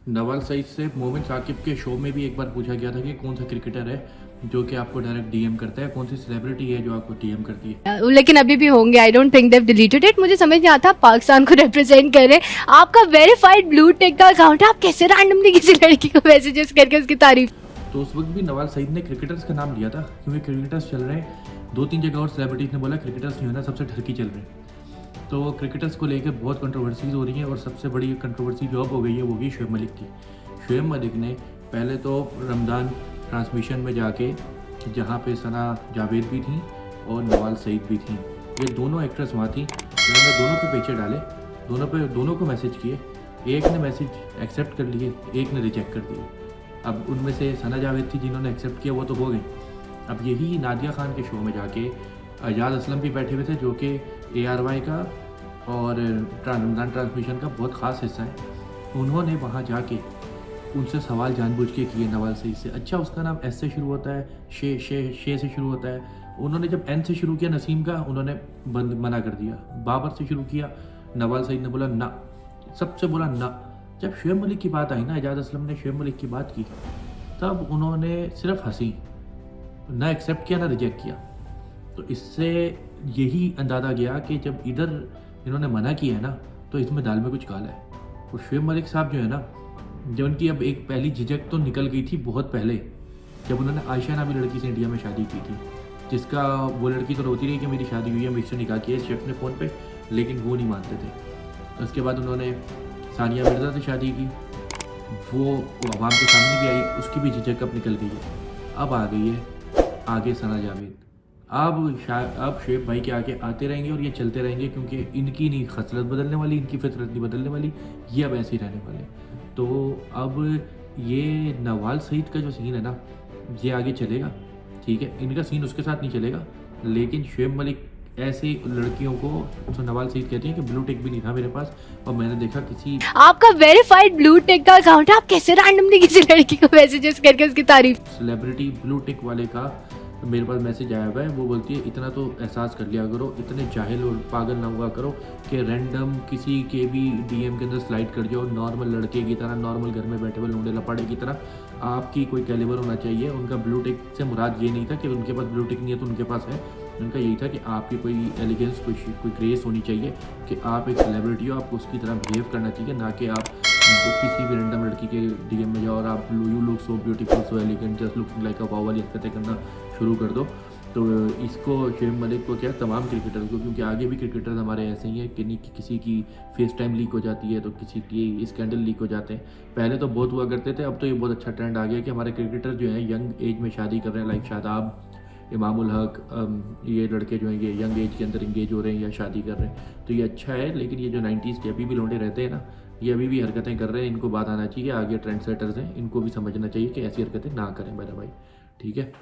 नवाज सईद से मोमिन साकिब के शो में भी एक बार पूछा गया था कि कौन सा क्रिकेटर है जो कि आपको डायरेक्ट डीएम करता है, कौन सी सेलिब्रिटी है जो आपको डीएम करती है। लेकिन अभी भी होंगे। I don't think Dev deleted it. मुझे समझ नहीं आता, पाकिस्तान को रिप्रेजेंट कर रहे हैं, आपका वेरीफाइड ब्लू टिक का अकाउंट है, आप कैसे रैंडमली किसी लड़की को मैसेजेस करके उसकी तारीफ। तो उस वक्त भी नवाज सईद ने क्रिकेटर्स का नाम लिया था क्योंकि क्रिकेटर्स चल रहे हैं। 2-3 जगह और सेलिब्रिटीज ने बोला क्रिकेटर्स नहीं होना, सबसे ठरकी चल रहे हैं। तो क्रिकेटर्स को लेकर बहुत कंट्रोवर्सीज हो रही हैं और सबसे बड़ी कंट्रोवर्सी जो अब हो गई है वो होगी शोएब मलिक की। शोएब मलिक ने पहले तो रमज़ान ट्रांसमिशन में जाके, जहाँ पे सना जावेद भी थी और नवाज सईद भी थी, ये दोनों एक्ट्रेस वहाँ थी, इन्होंने दोनों पे पेचे डाले, दोनों को मैसेज किए। एक ने मैसेज एक्सेप्ट कर लिए, एक ने रिजेक्ट कर दिए। अब उनमें से सना जावेद थी जिन्होंने एक्सेप्ट किया, वो तो हो गई। अब यही नादिया खान के शो में जाके एजाज असलम भी बैठे हुए थे जो कि ARY का और रमज़ान ट्रांसमिशन का बहुत ख़ास हिस्सा है। उन्होंने वहाँ जाके उनसे सवाल जानबूझ के किए नवाज सईद से। अच्छा, उसका नाम S से शुरू होता है, शे से शुरू होता है। उन्होंने जब N से शुरू किया नसीम का, उन्होंने मना कर दिया। बाबर से शुरू किया, नवाज सईद ने बोला ना, सबसे बोला ना। जब शोएब मलिक की बात आई ना, एजाज असलम ने शोएब मलिक की बात की, तब उन्होंने सिर्फ हंसी, ना एक्सेप्ट किया ना रिजेक्ट किया। तो इससे यही अंदाज़ा गया कि जब इधर इन्होंने मना किया है ना, तो इसमें दाल में कुछ काला है। और शोएब मलिक साहब जो है ना, जो उनकी अब एक पहली झिझक तो निकल गई थी बहुत पहले, जब उन्होंने आयशा नामी लड़की से इंडिया में शादी की थी, जिसका वो लड़की तो रोती रही कि मेरी शादी हुई है, मुझसे निकाह किया है शेफ ने फ़ोन पे, लेकिन वो नहीं मानते थे। उसके बाद उन्होंने सानिया मिर्ज़ा से शादी की, वो अवाम के सामने भी आई, उसकी भी झिझक अब निकल गई है। अब आ गई है आगे सना जावेद। अब शोएब भाई के आगे आते रहेंगे और ये चलते रहेंगे, क्योंकि इनकी नहीं खसलत बदलने वाली, इनकी फितरत नहीं बदलने वाली, ये अब ऐसे ही रहने वाले। तो अब ये नवाज सईद का जो सीन है ना, ये आगे चलेगा, ठीक है। इनका सीन उसके साथ नहीं चलेगा, लेकिन शोएब मलिक ऐसी लड़कियों को, तो नवाज सईद कहती हैं कि ब्लू टिक भी नहीं था मेरे पास, और मैंने देखा किसी आपका वेरीफाइड ब्लू टिक का अकाउंट है, आप कैसे रैंडमली किसी लड़की को मैसेजेस करके उसकी तारीफ। सेलिब्रिटी ब्लू टिक वाले का मेरे पास मैसेज आया हुआ है। वो बोलती है इतना तो एहसास कर लिया करो, इतने जाहिल और पागल ना हुआ करो कि रैंडम किसी के भी DM के अंदर स्लाइड कर जाओ। नॉर्मल लड़के की तरह, नॉर्मल घर में बैठे हुए लौंडे लपाड़े की तरह आपकी कोई कैलिबर होना चाहिए। उनका ब्लू टिक से मुराद ये नहीं था कि उनके पास ब्लू टिक नहीं है तो उनके पास है। उनका यही था कि आपकी कोई एलिगेंस, कोई ग्रेस होनी चाहिए, कि आप एक सेलिब्रिटी हो, आपको उसकी तरह बिहेव करना चाहिए, ना कि आप किसी भी रैंडम लड़की के DM में जाओ और आप you look so beautiful, so elegant, just looking like a wow वाली हरकतें करना शुरू कर दो। तो इसको शोएब मलिक को क्या, तमाम क्रिकेटर को, क्योंकि आगे भी क्रिकेटर्स हमारे ऐसे ही हैं कि नहीं कि किसी की फेस टाइम लीक हो जाती है तो किसी की स्कैंडल लीक हो जाते हैं। पहले तो बहुत हुआ करते थे, अब तो ये बहुत अच्छा ट्रेंड आ गया कि हमारे क्रिकेटर जो हैं यंग एज में शादी कर रहे हैं, लाइक शादाब, इमामुल हक, ये लड़के जो हैं ये यंग एज के अंदर इंगेज हो रहे हैं या शादी कर रहे हैं, तो ये अच्छा है। लेकिन ये जो 90s के अभी भी लौंडे रहते हैं ना, ये अभी भी हरकतें कर रहे हैं, इनको बात आना चाहिए। आगे ट्रेंड सेटर्स हैं, इनको भी समझना चाहिए कि ऐसी हरकतें ना करें मेरा भाई, ठीक है।